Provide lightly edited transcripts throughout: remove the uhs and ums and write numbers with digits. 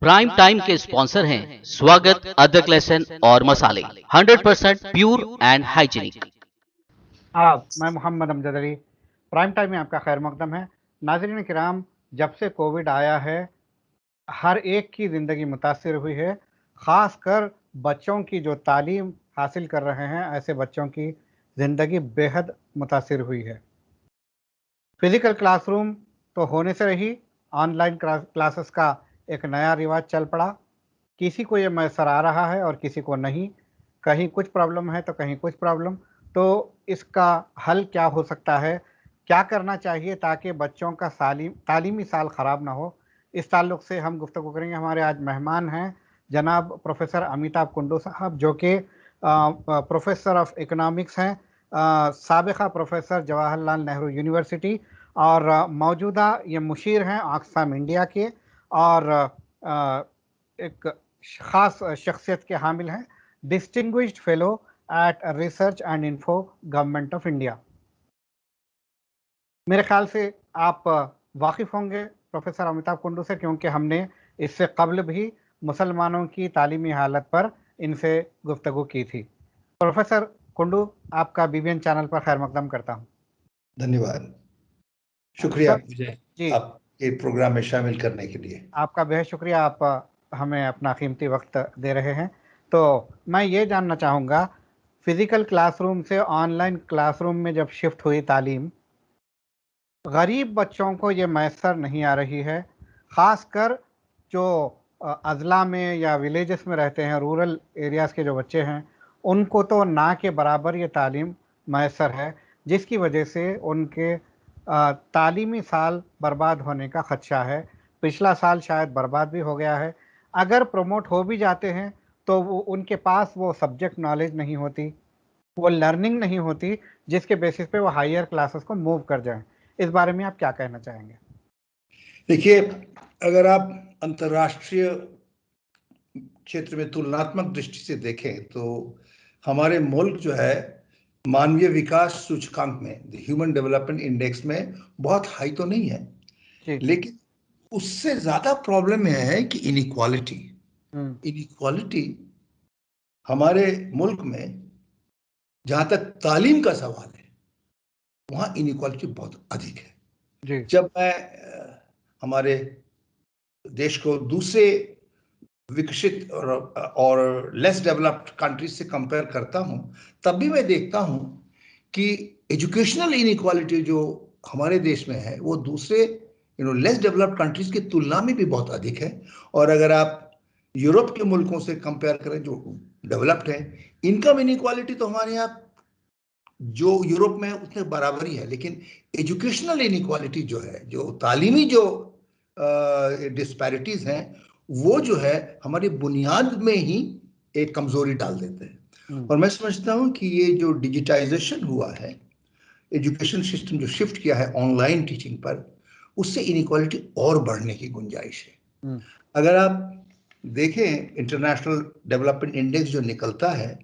Prime time के sponsor हैं स्वागत, अदरक, लहसुन और मसाले, 100% प्योर एंड हाइजीनिक। मैं मोहम्मद अमजद अली, प्राइम टाइम में आपका खैर मकदम है। नाज़रीन किराम, जब से कोविड आया है हर एक की ज़िंदगी मुतासिर हुई है। ख़ासकर बच्चों की जो तालीम हासिल कर रहे हैं, ऐसे बच्चों की ज़िंदगी बेहद मुतासिर हुई है। फ़िज़िकल क्लासरूम तो होने से रही, ऑनलाइन क्लासेस का एक नया रिवाज चल पड़ा। किसी को ये मैसर आ रहा है और किसी को नहीं। कहीं कुछ प्रॉब्लम है तो कहीं कुछ प्रॉब्लम। तो इसका हल क्या हो सकता है? क्या करना चाहिए ताकि बच्चों का तालीमी साल ख़राब ना हो? इस ताल्लुक़ से हम गुफ्तगू करेंगे। हमारे आज मेहमान हैं जनाब प्रोफ़ेसर अमिताभ कुंडू साहब, जो कि प्रोफ़ेसर ऑफ़ इकोनॉमिक्स हैं, साबिक़ा प्रोफ़ेसर जवाहरलाल नेहरू यूनिवर्सिटी, और मौजूदा ये मुशीर हैं ऑक्सफैम इंडिया के, और एक ख़ास शख्सियत के हामिल हैं, distinguished fellow at research and info government of India. मेरे ख्याल से आप वाकिफ़ होंगे प्रोफ़ेसर अमिताभ कुंडू से, क्योंकि हमने इससे कब्ल भी मुसलमानों की तालीमी हालत पर इनसे गुफ्तगू की थी। प्रोफ़ेसर कुंडू, आपका बीबीएन चैनल पर खैर मकदम करता हूँ। धन्यवाद, शुक्रिया मुझे जी, आपके प्रोग्राम में शामिल करने के लिए। आपका बेहद शुक्रिया, आप हमें अपना कीमती वक्त दे रहे हैं। तो मैं ये जानना चाहूँगा, फ़िज़िकल क्लासरूम से ऑनलाइन क्लासरूम में जब शिफ्ट हुई तालीम, गरीब बच्चों को ये मैसर नहीं आ रही है। ख़ासकर जो अज़ला में या विलेजेस में रहते हैं, रूरल एरियाज़ के जो बच्चे हैं, उनको तो ना के बराबर ये तालीम मैसर है, जिसकी वजह से उनके तालीमी साल बर्बाद होने का ख़दशा है। पिछला साल शायद बर्बाद भी हो गया है। अगर प्रमोट हो भी जाते हैं तो वो उनके पास वो सब्जेक्ट नॉलेज नहीं होती, वो लर्निंग नहीं होती, जिसके बेसिस पे वो हायर क्लासेस को मूव कर जाएं। इस बारे में आप क्या कहना चाहेंगे? देखिए, अगर आप अंतर्राष्ट्रीय क्षेत्र में तुलनात्मक दृष्टि से देखें तो हमारे मुल्क जो है मानवीय विकास सूचकांक में, ह्यूमन डेवलपमेंट इंडेक्स में बहुत हाई तो नहीं है, लेकिन उससे ज्यादा प्रॉब्लम यह है कि इनइक्वालिटी हमारे मुल्क में, जहां तक तालीम का सवाल है, वहां इनइक्वालिटी बहुत अधिक है। जब मैं हमारे देश को दूसरे विकसित और लेस डेवलप्ड कंट्रीज से कंपेयर करता हूं, तब भी मैं देखता हूं कि एजुकेशनल इनइक्वालिटी जो हमारे देश में है वो दूसरे लेस डेवलप्ड कंट्रीज की तुलना में भी बहुत अधिक है। और अगर आप यूरोप के मुल्कों से कंपेयर करें जो डेवलप्ड है, इनकम इनइक्वालिटी तो हमारे यहाँ जो यूरोप में है उतने बराबर ही है, लेकिन एजुकेशनल इनइक्वालिटी जो है, जो तालीमी जो डिस्पैरिटीज हैं, वो जो है हमारी बुनियाद में ही एक कमजोरी डाल देते हैं। और मैं समझता हूं कि ये जो डिजिटाइजेशन हुआ है, एजुकेशन सिस्टम जो शिफ्ट किया है ऑनलाइन टीचिंग पर, उससे इनइक्वालिटी और बढ़ने की गुंजाइश है। अगर आप देखें, इंटरनेशनल डेवलपमेंट इंडेक्स जो निकलता है,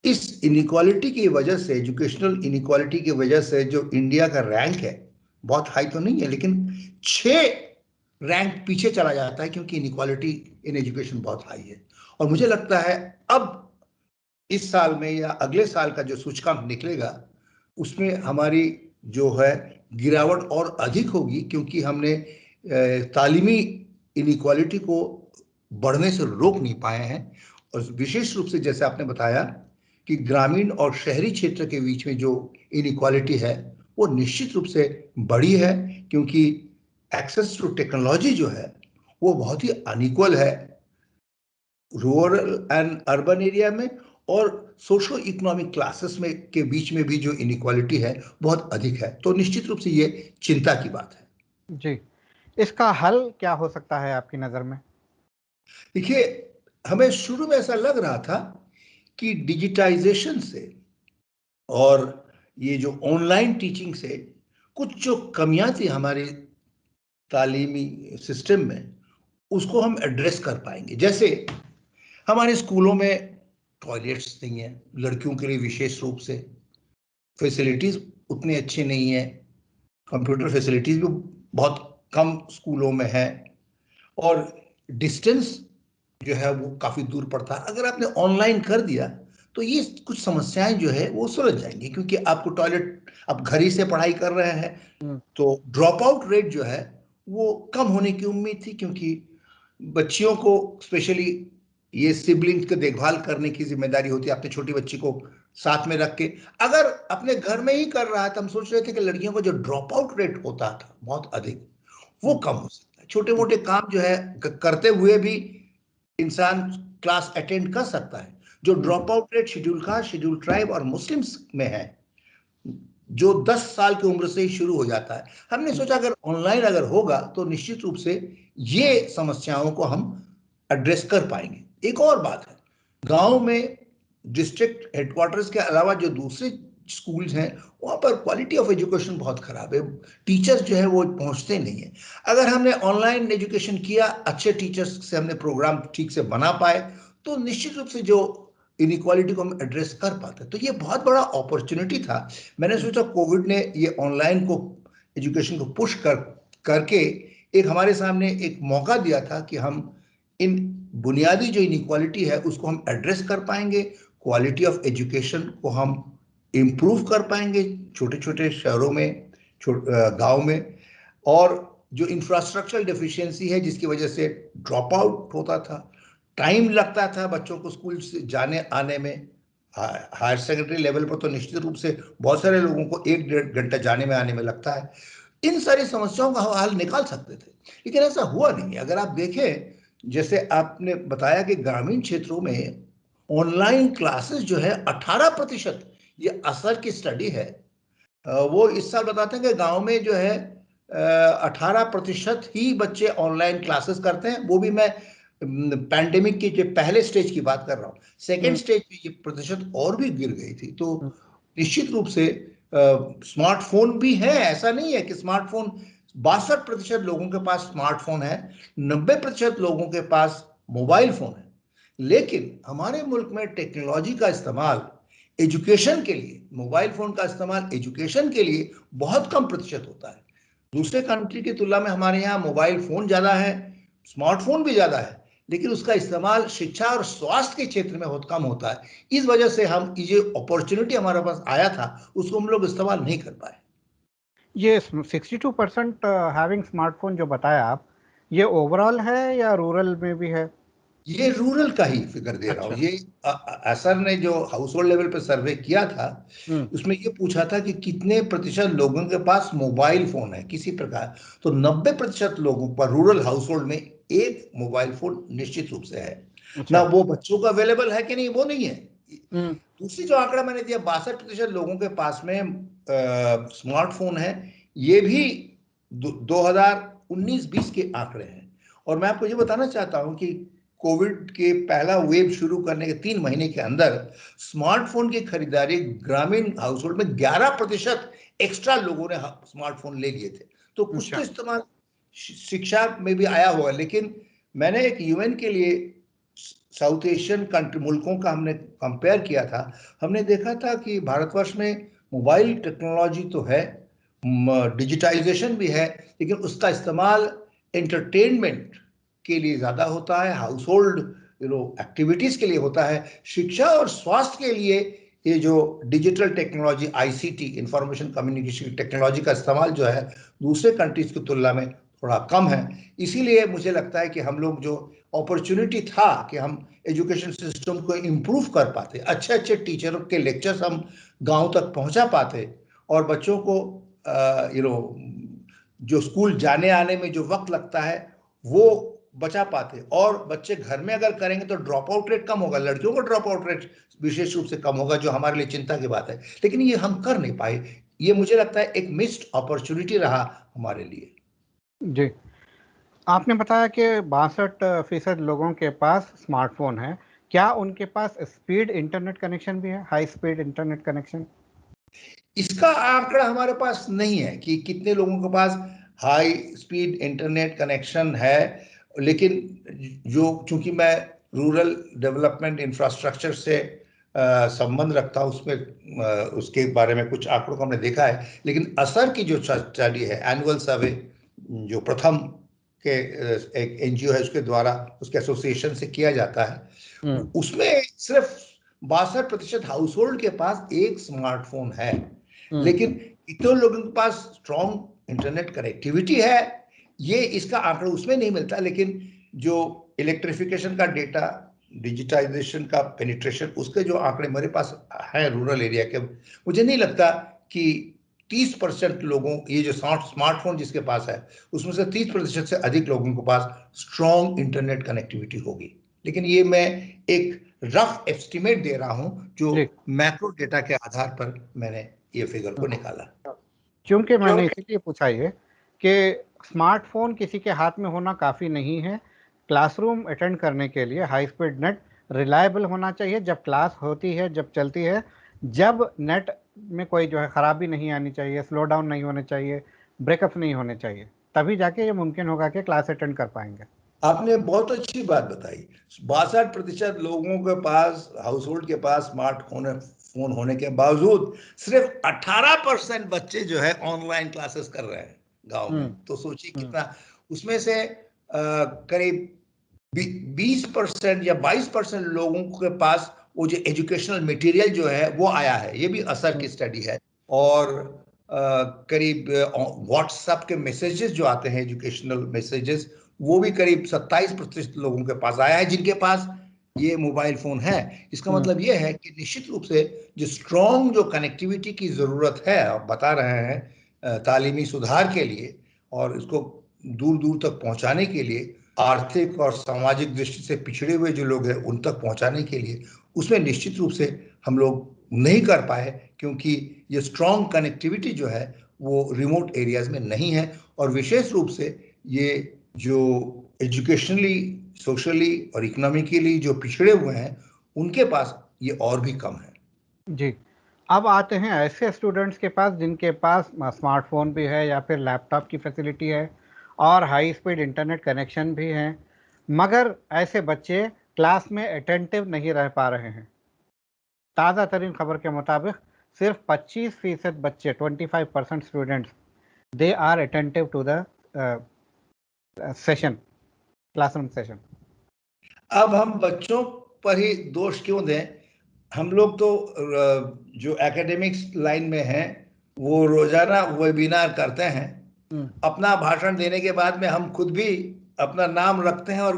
इस इनइक्वालिटी की वजह से, एजुकेशनल इनइक्वालिटी की वजह से जो इंडिया का रैंक है, बहुत हाई तो नहीं है, लेकिन 6 रैंक पीछे चला जाता है, क्योंकि इनइक्वालिटी इन एजुकेशन बहुत हाई है। और मुझे लगता है अब इस साल में या अगले साल का जो सूचकांक निकलेगा, उसमें हमारी जो है गिरावट और अधिक होगी, क्योंकि हमने तालीमी इनइक्वालिटी को बढ़ने से रोक नहीं पाए हैं। और विशेष रूप से जैसे आपने बताया कि ग्रामीण और शहरी क्षेत्र के बीच में जो इनइक्वालिटी है, वो निश्चित रूप से बढ़ी है, क्योंकि एक्सेस टू टेक्नोलॉजी जो है वो बहुत ही अनइक्वल है रूरल एंड अर्बन एरिया में, और सोशो इकोनॉमिक क्लासेस में के बीच में भी जो इनइक्वालिटी है बहुत अधिक है। तो निश्चित रूप से ये चिंता की बात है। जी, इसका हल क्या हो सकता है आपकी नज़र में? देखिए, हमें शुरू में ऐसा लग रहा था कि डिजिटाइजेशन से और ये जो ऑनलाइन टीचिंग से कुछ जो कमियां थी हमारे तालीमी सिस्टम में, उसको हम एड्रेस कर पाएंगे। जैसे हमारे स्कूलों में टॉयलेट्स नहीं है, लड़कियों के लिए विशेष रूप से फैसिलिटीज उतनी अच्छी नहीं है, कंप्यूटर फैसिलिटीज भी बहुत कम स्कूलों में है, और डिस्टेंस जो है वो काफी दूर पड़ता है। अगर आपने ऑनलाइन कर दिया तो ये कुछ समस्याएं जो है वो सुलझ जाएंगी, क्योंकि आपको टॉयलेट, आप घर ही से पढ़ाई कर रहे हैं, तो ड्रॉप आउट रेट जो है वो कम होने की उम्मीद थी, क्योंकि बच्चियों को स्पेशली ये सिबलिंग्स की देखभाल करने की जिम्मेदारी होती है, अपनी छोटी बच्ची को साथ में रख के। अगर अपने घर में ही कर रहा है तो हम सोच रहे थे कि लड़कियों का जो ड्रॉप आउट रेट होता था बहुत अधिक, वो कम हो सकता है। छोटे मोटे काम जो है करते हुए भी इंसान क्लास अटेंड कर सकता है। जो drop out rate schedule caste, schedule tribe और मुस्लिम्स में है, जो 10 साल की उम्र से ही शुरू हो जाता है, हमने सोचा अगर ऑनलाइन अगर होगा तो निश्चित रूप से ये समस्याओं को हम एड्रेस कर पाएंगे। एक और बात है, गांव में डिस्ट्रिक्ट हेडक्वार्टर्स के अलावा जो दूसरे स्कूल्स हैं वहां पर क्वालिटी ऑफ एजुकेशन बहुत खराब है, टीचर्स जो है वो पहुंचते नहीं है। अगर हमने ऑनलाइन एजुकेशन किया, अच्छे टीचर्स से हमने प्रोग्राम ठीक से बना पाए, तो निश्चित रूप से जो इनइक्वालिटी को हम एड्रेस कर पाते। तो ये बहुत बड़ा अपॉर्चुनिटी था। मैंने सोचा कोविड ने ये ऑनलाइन को एजुकेशन को पुश करके एक हमारे सामने एक मौका दिया था कि हम इन बुनियादी जो इनइक्वालिटी है उसको हम एड्रेस कर पाएंगे, क्वालिटी ऑफ एजुकेशन को हम इम्प्रूव कर पाएंगे छोटे छोटे शहरों में, गांव में। और जो इंफ्रास्ट्रक्चरल डेफिशिएंसी है जिसकी वजह से ड्रॉप आउट होता था, टाइम लगता था बच्चों को स्कूल से जाने आने में, हायर सेकेंडरी लेवल पर तो निश्चित रूप से बहुत सारे लोगों को 1-1.5 घंटा जाने में आने में लगता है। इन सारी समस्याओं का हल निकाल सकते थे, लेकिन ऐसा हुआ नहीं। अगर आप देखें, जैसे आपने बताया कि ग्रामीण क्षेत्रों में ऑनलाइन क्लासेस जो है 18%, ये असर की स्टडी है, वो इस साल बताते हैं कि गांव में जो है 18% ही बच्चे ऑनलाइन क्लासेस करते हैं। वो भी मैं पैंडेमिक के जो पहले स्टेज की बात कर रहा हूँ, सेकेंड स्टेज पे ये प्रतिशत और भी गिर गई थी। तो निश्चित रूप से स्मार्टफोन भी है, ऐसा नहीं है कि स्मार्टफोन, 62% लोगों के पास स्मार्टफोन है, 90% लोगों के पास मोबाइल फोन है। लेकिन हमारे मुल्क में टेक्नोलॉजी का इस्तेमाल एजुकेशन के लिए, मोबाइल फोन का इस्तेमाल एजुकेशन के लिए बहुत कम प्रतिशत होता है। दूसरे कंट्री की तुलना में हमारे यहाँ मोबाइल फोन ज्यादा है, स्मार्टफोन भी ज्यादा है, लेकिन उसका इस्तेमाल शिक्षा और स्वास्थ्य के क्षेत्र में बहुत कम होता है। इस वजह से हम ये अपॉर्चुनिटी हमारे पास आया था उसको हम लोग इस्तेमाल नहीं कर पाए। ये 62% हैविंग स्मार्टफोन जो बताया आप, ये ओवरऑल है या रूरल में भी है? ये रूरल का ही फिगर दे रहा हूँ। ये असर ने जो हाउस होल्ड लेवल पे सर्वे किया था उसमें ये पूछा था कि कितने प्रतिशत लोगों के पास मोबाइल फोन है किसी प्रकार, तो 90% लोगों पर रूरल हाउस होल्ड में एक मोबाइल फोन निश्चित रूप से है। ना वो बच्चों को अवेलेबल है कि नहीं वो नहीं है। दूसरी जो आंकड़ा मैंने दिया, 62% लोगों के पास में स्मार्टफोन है, ये भी 2019-20 के आंकड़े हैं। और मैं आपको ये बताना चाहता हूं कि कोविड के पहला वेव शुरू करने के 3 महीने के अंदर स्मार्टफोन की खरीदारी ग्रामीण हाउस होल्ड में 11% एक्स्ट्रा लोगों ने स्मार्टफोन ले लिए थे। तो कुछ तो इस्तेमाल शिक्षा में भी आया हुआ। लेकिन मैंने एक यूएन के लिए साउथ एशियन कंट्री मुल्कों का हमने कंपेयर किया था, हमने देखा था कि भारतवर्ष में मोबाइल टेक्नोलॉजी तो है, डिजिटाइजेशन भी है, लेकिन उसका इस्तेमाल एंटरटेनमेंट के लिए ज्यादा होता है, हाउस होल्ड एक्टिविटीज के लिए होता है। शिक्षा और स्वास्थ्य के लिए ये जो digital technology, ICT, information communication technology का इस्तेमाल जो है दूसरे कंट्रीज की तुलना में थोड़ा कम है। इसीलिए मुझे लगता है कि हम लोग जो अपॉर्चुनिटी था कि हम एजुकेशन सिस्टम को इम्प्रूव कर पाते, अच्छे अच्छे टीचरों के लेक्चर्स हम गांव तक पहुंचा पाते, और बच्चों को जो स्कूल जाने आने में जो वक्त लगता है वो बचा पाते, और बच्चे घर में अगर करेंगे तो ड्रॉप आउट रेट कम होगा, लड़कियों का ड्रॉप आउट रेट विशेष रूप से कम होगा, जो हमारे लिए चिंता की बात है। लेकिन ये हम कर नहीं पाए। ये मुझे लगता है एक मिस्ड अपॉर्चुनिटी रहा हमारे लिए। जी, आपने बताया कि 62% लोगों के पास स्मार्टफोन है। क्या उनके पास स्पीड इंटरनेट कनेक्शन भी है, हाई स्पीड इंटरनेट कनेक्शन? इसका आंकड़ा हमारे पास नहीं है कि कितने लोगों के पास हाई स्पीड इंटरनेट कनेक्शन है, लेकिन जो चूंकि मैं रूरल डेवलपमेंट इंफ्रास्ट्रक्चर से संबंध रखता हूँ, उसमें उसके बारे में कुछ आंकड़ों को हमने देखा है। लेकिन असर की जो स्टडी है, एनुअल सर्वे जो प्रथम के एक एनजीओ है उसके द्वारा, उसके एसोसिएशन से किया जाता है, उसमें सिर्फ 62% हाउस होल्ड के पास एक स्मार्टफोन है। लेकिन इतने लोगों के पास स्ट्रॉन्ग इंटरनेट कनेक्टिविटी है, ये इसका आंकड़ा उसमें नहीं मिलता। लेकिन जो इलेक्ट्रिफिकेशन का डेटा, डिजिटाइजेशन का पेनिट्रेशन, उसके जो आंकड़े मेरे पास हैं रूरल एरिया के, मुझे नहीं लगता कि 30% लोगों, ये जो स्मार्टफोन जिसके पास है उसमें से 30% से अधिक लोगों के पास स्ट्रॉन्ग इंटरनेट कनेक्टिविटी होगी। लेकिन ये मैं एक रफ एस्टिमेट दे रहा हूं जो मैक्रो डेटा के आधार पर मैंने ये फिगर को निकाला। क्योंकि मैंने इसीलिए पूछा ये कि स्मार्टफोन किसी के हाथ में होना काफ़ी नहीं है। क्लासरूम अटेंड करने के लिए हाई स्पीड नेट रिलायबल होना चाहिए, जब क्लास होती है, जब चलती है, जब नेट में कोई जो है ख़राबी नहीं आनी चाहिए, स्लो डाउन नहीं होने चाहिए, ब्रेकअप नहीं होने चाहिए, तभी जाके ये मुमकिन होगा कि क्लास अटेंड कर पाएंगे। आपने बहुत अच्छी बात बताई। 62% लोगों के पास, हाउस होल्ड के पास स्मार्टफोन होने के बावजूद सिर्फ 18% बच्चे जो है ऑनलाइन क्लासेस कर रहे हैं गांव में। तो सोचिए कितना, उसमें से करीब 20% या 22% लोगों के पास वो जो एजुकेशनल मटेरियल जो है वो आया है। ये भी असर की स्टडी है। और करीब व्हाट्सएप के मैसेजेस जो आते हैं, एजुकेशनल मैसेजेस, वो भी करीब 27% लोगों के पास आया है जिनके पास ये मोबाइल फोन है। इसका मतलब ये है कि निश्चित रूप से जो स्ट्रॉन्ग जो कनेक्टिविटी की जरूरत है, आप बता रहे हैं तालीमी सुधार के लिए और इसको दूर दूर तक पहुंचाने के लिए, आर्थिक और सामाजिक दृष्टि से पिछड़े हुए जो लोग हैं उन तक पहुंचाने के लिए, उसमें निश्चित रूप से हम लोग नहीं कर पाए, क्योंकि ये स्ट्रॉन्ग कनेक्टिविटी जो है वो रिमोट एरियाज में नहीं है। और विशेष रूप से ये जो एजुकेशनली, सोशली और इकोनॉमिकली जो पिछड़े हुए हैं उनके पास ये और भी कम है। जी, अब आते हैं ऐसे स्टूडेंट्स के पास जिनके पास स्मार्टफोन भी है या फिर लैपटॉप की फैसिलिटी है और हाई स्पीड इंटरनेट कनेक्शन भी है, मगर ऐसे बच्चे क्लास में अटेंटिव नहीं रह पा रहे हैं। ताज़ा तरीन खबर के मुताबिक सिर्फ 25% बच्चे, 25% students, they are attentive to the session, classroom session. अब हम बच्चों पर ही दोष क्यों दें? हम लोग तो जो एकेडमिक्स लाइन में हैं वो रोजाना वेबिनार करते हैं। अपना भाषण देने के बाद में हम खुद भी अपना नाम रखते हैं और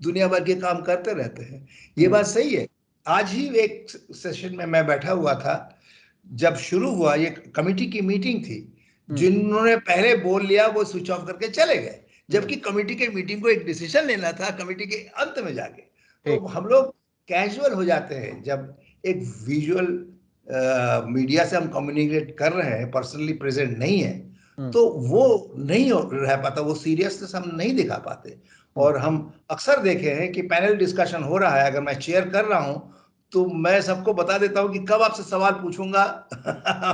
दुनिया भर के काम करते रहते हैं। ये बात सही है। आज ही एक सेशन में मैं बैठा हुआ था, जब शुरू हुआ, ये कमेटी की मीटिंग थी, जिन्होंने पहले बोल लिया वो स्विच ऑफ करके चले गए, जबकि कमेटी के मीटिंग को एक डिसीजन लेना था कमेटी के अंत में जाके। तो हम लोग कैजुअल हो जाते हैं जब एक विजुअल मीडिया से हम कम्युनिकेट कर रहे हैं, पर्सनली प्रेजेंट नहीं है, तो वो नहीं रह पाता, वो सीरियसनेस हम नहीं दिखा पाते। और हम अक्सर देखे हैं कि पैनल डिस्कशन हो रहा है, अगर मैं चेयर कर रहा हूं तो मैं सबको बता देता हूं कि कब आपसे सवाल पूछूंगा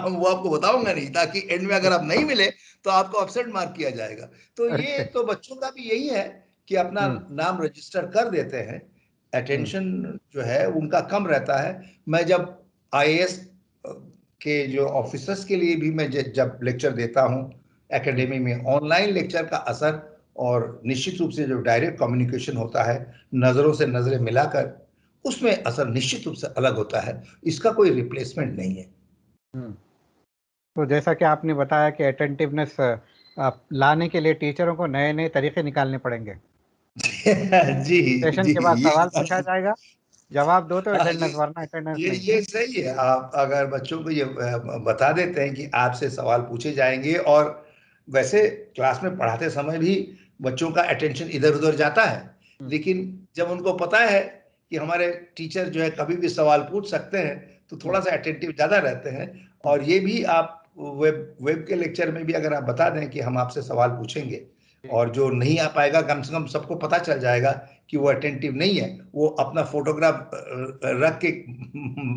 वो आपको बताऊंगा नहीं, ताकि एंड में अगर आप नहीं मिले तो आपको अपसेट मार्क किया जाएगा। तो ये तो बच्चों का भी यही है कि अपना नाम रजिस्टर कर देते हैं, अटेंशन जो है उनका कम रहता है। मैं जब आईएएस के जो ऑफिसर्स के लिए भी मैं जब लेक्चर देता हूं एकेडमी में, ऑनलाइन लेक्चर का असर और निश्चित रूप से जो डायरेक्ट कम्युनिकेशन होता है नजरों से नजरें मिलाकर, उसमें असर निश्चित रूप से अलग होता है। इसका कोई रिप्लेसमेंट नहीं है। तो जैसा कि आपने बताया कि अटेंटिवनेस लाने के लिए टीचरों को नए नए तरीके निकालने पड़ेंगे। जी सेशन जी, के बाद सवाल पूछा जाएगा, जवाब दो तो अटेंडेंस, वरना अटेंडेंस नहीं। ये सही है। आप अगर बच्चों को ये बता देते हैं कि आपसे सवाल पूछे जाएंगे, और वैसे क्लास में पढ़ाते समय भी बच्चों का अटेंशन इधर उधर जाता है, लेकिन जब उनको पता है कि हमारे टीचर जो है कभी भी सवाल पूछ सकते हैं तो थोड़ा सा अटेंटिव ज्यादा रहते हैं। और ये भी आप वेब के लेक्चर में भी अगर आप बता दें कि हम आपसे सवाल पूछेंगे, और जो नहीं आ पाएगा कम से कम सबको पता चल जाएगा कि वो अटेंटिव नहीं है, वो अपना फोटोग्राफ रख के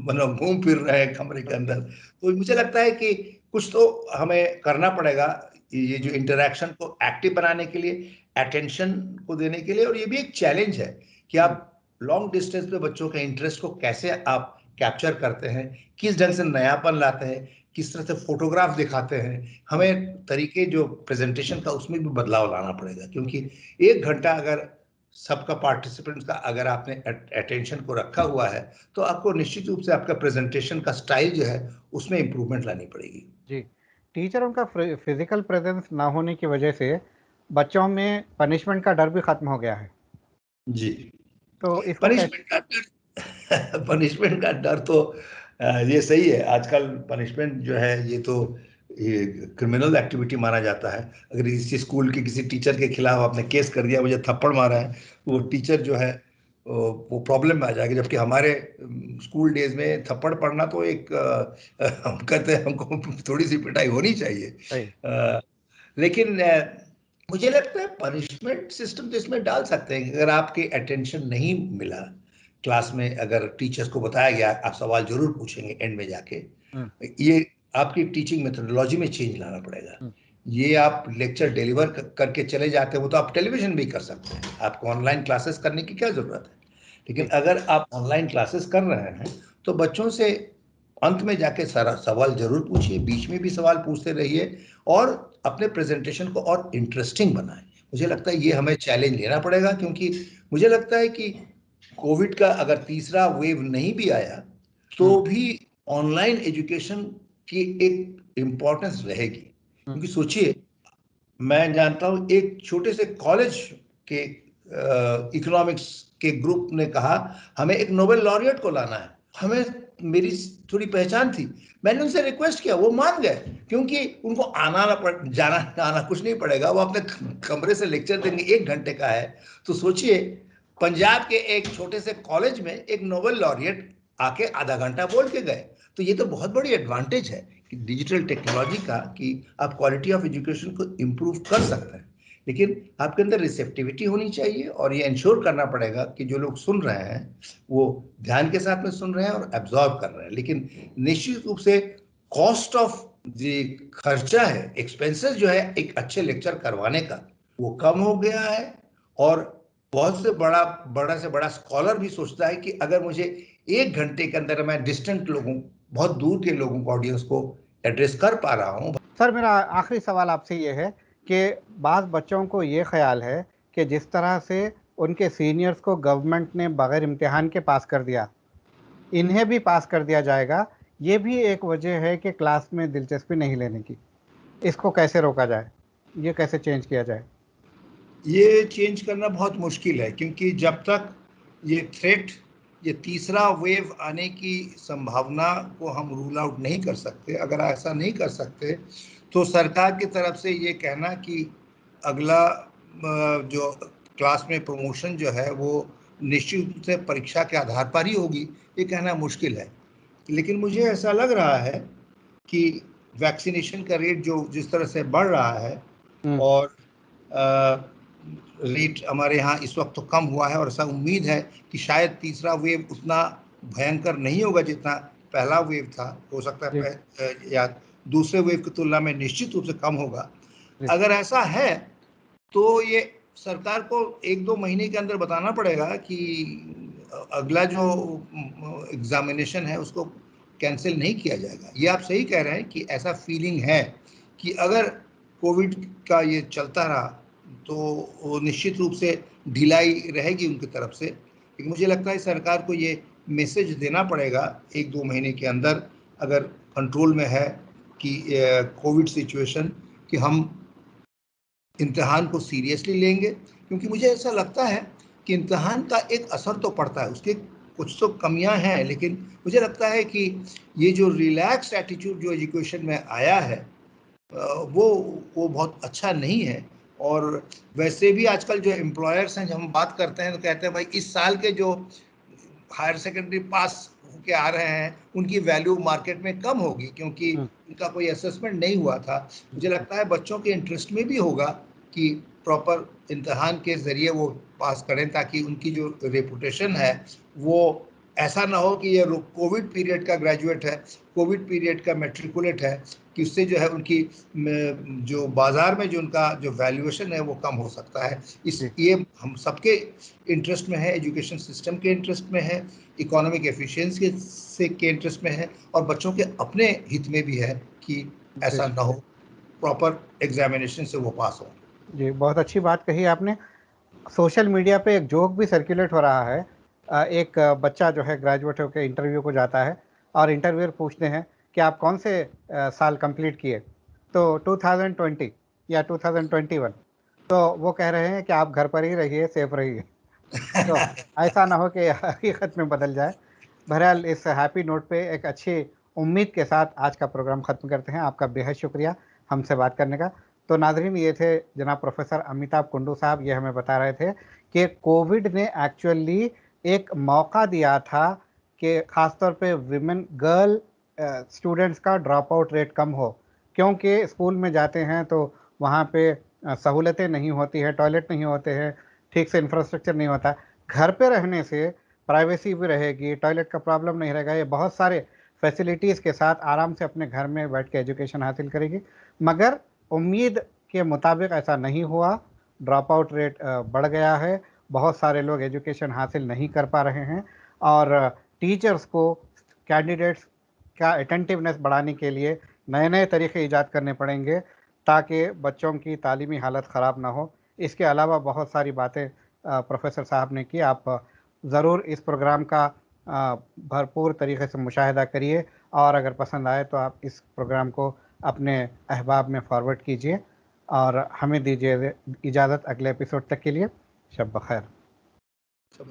मतलब घूम फिर रहे हैं कमरे के अंदर। तो मुझे लगता है कि कुछ तो हमें करना पड़ेगा ये जो इंटरेक्शन को एक्टिव बनाने के लिए, अटेंशन को देने के लिए। और ये भी एक चैलेंज है कि आप लॉन्ग डिस्टेंस पे बच्चों के इंटरेस्ट को कैसे आप कैप्चर करते हैं, किस ढंग से नयापन लाते हैं, किस तरह से फोटोग्राफ दिखाते हैं, हमें तरीके जो प्रेजेंटेशन का उसमें भी बदलाव लाना पड़ेगा। क्योंकि 1 घंटा अगर सबका पार्टिसिपेंट्स का अगर आपने अटेंशन को रखा हुआ है तो आपको निश्चित रूप से आपका प्रेजेंटेशन का स्टाइल जो है उसमें इंप्रूवमेंट लानी पड़ेगी। जी, टीचरों का फिजिकल प्रेजेंस ना होने की वजह से बच्चों में पनिशमेंट का डर भी खत्म हो गया है। जी, तो इसको कैसे? पनिशमेंट का डर पनिशमेंट का डर तो ये सही है। आजकल पनिशमेंट जो है ये तो ये क्रिमिनल एक्टिविटी माना जाता है। अगर किसी स्कूल के किसी टीचर के खिलाफ आपने केस कर दिया, मुझे थप्पड़ मारा है, वो टीचर जो है वो प्रॉब्लम में आ जाएगी। जबकि हमारे स्कूल डेज में थप्पड़ पड़ना तो एक हम कहते हैं हमको थोड़ी सी पिटाई होनी चाहिए। सही। लेकिन मुझे लगता है पनिशमेंट सिस्टम तो इसमें डाल सकते हैं कि अगर आपके अटेंशन नहीं मिला क्लास में, अगर टीचर्स को बताया गया आप सवाल जरूर पूछेंगे एंड में जाके, ये आपकी टीचिंग मेथोडोलॉजी में चेंज लाना पड़ेगा। ये आप लेक्चर डिलीवर करके चले जाते हैं वो तो आप टेलीविजन भी कर सकते हैं, आपको ऑनलाइन क्लासेस करने की क्या जरूरत है। लेकिन अगर आप ऑनलाइन क्लासेस कर रहे हैं तो बच्चों से अंत में जाके सारा सवाल जरूर पूछिए, बीच में भी सवाल पूछते रहिए और अपने प्रेजेंटेशन को और इंटरेस्टिंग बनाएं। मुझे लगता है ये हमें चैलेंज लेना पड़ेगा, क्योंकि मुझे लगता है कि कोविड का अगर तीसरा वेव नहीं भी आया तो भी ऑनलाइन एजुकेशन की एक इम्पोर्टेंस रहेगी। क्योंकि सोचिए, मैं जानता हूं एक छोटे से कॉलेज के इकोनॉमिक्स के ग्रुप ने कहा हमें एक नोबेल लॉरिएट को लाना है। हमें मेरी थोड़ी पहचान थी, मैंने उनसे रिक्वेस्ट किया, वो मान गए, क्योंकि उनको जाना आना कुछ नहीं पड़ेगा, वो अपने कमरे से लेक्चर देंगे, 1 घंटे का है। तो सोचिए, पंजाब के एक छोटे से कॉलेज में एक नोबेल लॉरिएट आके आधा घंटा बोल के गए। तो ये तो बहुत बड़ी एडवांटेज है कि डिजिटल टेक्नोलॉजी का, कि आप क्वालिटी ऑफ एजुकेशन को इम्प्रूव कर सकते हैं। लेकिन आपके अंदर रिसेप्टिविटी होनी चाहिए और ये इंश्योर करना पड़ेगा कि जो लोग सुन रहे हैं वो ध्यान के साथ में सुन रहे हैं और एब्जॉर्ब कर रहे हैं। लेकिन निश्चित रूप से कॉस्ट ऑफ जो खर्चा है, एक्सपेंसेस जो है एक अच्छे लेक्चर करवाने का, वो कम हो गया है। और बहुत से बड़ा स्कॉलर भी सोचता है कि अगर मुझे 1 घंटे के अंदर मैं डिस्टेंट लोगों, बहुत दूर के लोगों को, ऑडियंस को एड्रेस कर पा रहा हूँ। सर, मेरा आखिरी सवाल आपसे ये है कि बाज़ बच्चों को ये ख्याल है कि जिस तरह से उनके सीनियर्स को गवर्नमेंट ने बगैर इम्तिहान के पास कर दिया, इन्हें भी पास कर दिया जाएगा। ये भी एक वजह है कि क्लास में दिलचस्पी नहीं लेने की। इसको कैसे रोका जाए? ये कैसे चेंज किया जाए? ये चेंज करना बहुत मुश्किल है, क्योंकि जब तक ये थ्रेट, ये तीसरा वेव आने की संभावना को हम रूल आउट नहीं कर सकते, अगर ऐसा नहीं कर सकते तो सरकार की तरफ से ये कहना कि अगला जो क्लास में प्रमोशन जो है वो निश्चित रूप से परीक्षा के आधार पर ही होगी, ये कहना मुश्किल है। लेकिन मुझे ऐसा लग रहा है कि वैक्सीनेशन का रेट जो जिस तरह से बढ़ रहा है और रेट हमारे यहाँ इस वक्त तो कम हुआ है, और ऐसा उम्मीद है कि शायद तीसरा वेव उतना भयंकर नहीं होगा जितना पहला वेव था। हो सकता है या दूसरे वेव की तुलना में निश्चित रूप से कम होगा। अगर ऐसा है तो ये सरकार को 1-2 महीने के अंदर बताना पड़ेगा कि अगला जो एग्जामिनेशन है उसको कैंसिल नहीं किया जाएगा। ये आप सही कह रहे हैं कि ऐसा फीलिंग है कि अगर कोविड का ये चलता रहा तो निश्चित रूप से ढिलाई रहेगी उनकी तरफ से। लेकिन मुझे लगता है सरकार को ये मैसेज देना पड़ेगा 1-2 महीने के अंदर, अगर कंट्रोल में है कि कोविड सिचुएशन, कि हम इम्तिहान को सीरियसली लेंगे। क्योंकि मुझे ऐसा लगता है कि इम्तिहान का एक असर तो पड़ता है, उसके कुछ तो कमियां हैं, लेकिन मुझे लगता है कि ये जो रिलैक्स एटीट्यूड जो एजुकेशन में आया है वो बहुत अच्छा नहीं है। और वैसे भी आजकल जो एम्प्लॉयर्स हैं, जब हम बात करते हैं तो कहते हैं भाई इस साल के जो हायर सेकेंडरी पास होके आ रहे हैं उनकी वैल्यू मार्केट में कम होगी, क्योंकि उनका कोई असेसमेंट नहीं हुआ था। मुझे लगता है बच्चों के इंटरेस्ट में भी होगा कि प्रॉपर इम्तिहान के जरिए वो पास करें, ताकि उनकी जो रेपुटेशन है वो ऐसा ना हो कि ये कोविड पीरियड का ग्रेजुएट है, कोविड पीरियड का मैट्रिकुलेट है, कि उससे जो है उनकी जो बाजार में जो उनका जो वैल्यूएशन है वो कम हो सकता है। ये हम सबके इंटरेस्ट में है, एजुकेशन सिस्टम के इंटरेस्ट में है, इकोनॉमिक एफिशिएंसी के इंटरेस्ट में है, और बच्चों के अपने हित में भी है कि ऐसा ना हो, प्रॉपर एग्जामिनेशन से वो पास हो। जी, बहुत अच्छी बात कही आपने। सोशल मीडिया पे एक जोक भी सर्कुलेट हो रहा है। एक बच्चा जो है ग्रेजुएट होकर इंटरव्यू को जाता है और इंटरव्यूअर पूछते हैं कि आप कौन से साल कंप्लीट किए, तो 2020 या 2021, तो वो कह रहे हैं कि आप घर पर ही रहिए, सेफ रहिए। तो ऐसा ना हो कि हकीकत में बदल जाए। बहरहाल इस हैप्पी नोट पे एक अच्छी उम्मीद के साथ आज का प्रोग्राम ख़त्म करते हैं। आपका बेहद शुक्रिया हमसे बात करने का। तो नाज़रीन, ये थे जनाब प्रोफेसर अमिताभ कुंडू साहब। ये हमें बता रहे थे कि कोविड ने एक्चुअली एक मौका दिया था कि ख़ासतौर पे विमेन गर्ल स्टूडेंट्स का ड्रॉप आउट रेट कम हो, क्योंकि स्कूल में जाते हैं तो वहाँ पे सहूलतें नहीं होती है, टॉयलेट नहीं होते हैं, ठीक से इंफ्रास्ट्रक्चर नहीं होता। घर पे रहने से प्राइवेसी भी रहेगी, टॉयलेट का प्रॉब्लम नहीं रहेगा, ये बहुत सारे फैसिलिटीज़ के साथ आराम से अपने घर में बैठ के एजुकेशन हासिल करेगी। मगर उम्मीद के मुताबिक ऐसा नहीं हुआ, ड्रॉप आउट रेट बढ़ गया है, बहुत सारे लोग एजुकेशन हासिल नहीं कर पा रहे हैं, और टीचर्स को कैंडिडेट्स का अटेंटिवनेस बढ़ाने के लिए नए नए तरीके ईजाद करने पड़ेंगे ताकि बच्चों की तालीमी हालत ख़राब ना हो। इसके अलावा बहुत सारी बातें प्रोफेसर साहब ने की। आप ज़रूर इस प्रोग्राम का भरपूर तरीके से मुशाहिदा करिए, और अगर पसंद आए तो आप इस प्रोग्राम को अपने अहबाब में फॉरवर्ड कीजिए, और हमें दीजिए इजाज़त अगले एपिसोड तक के लिए। शब बखैर। सब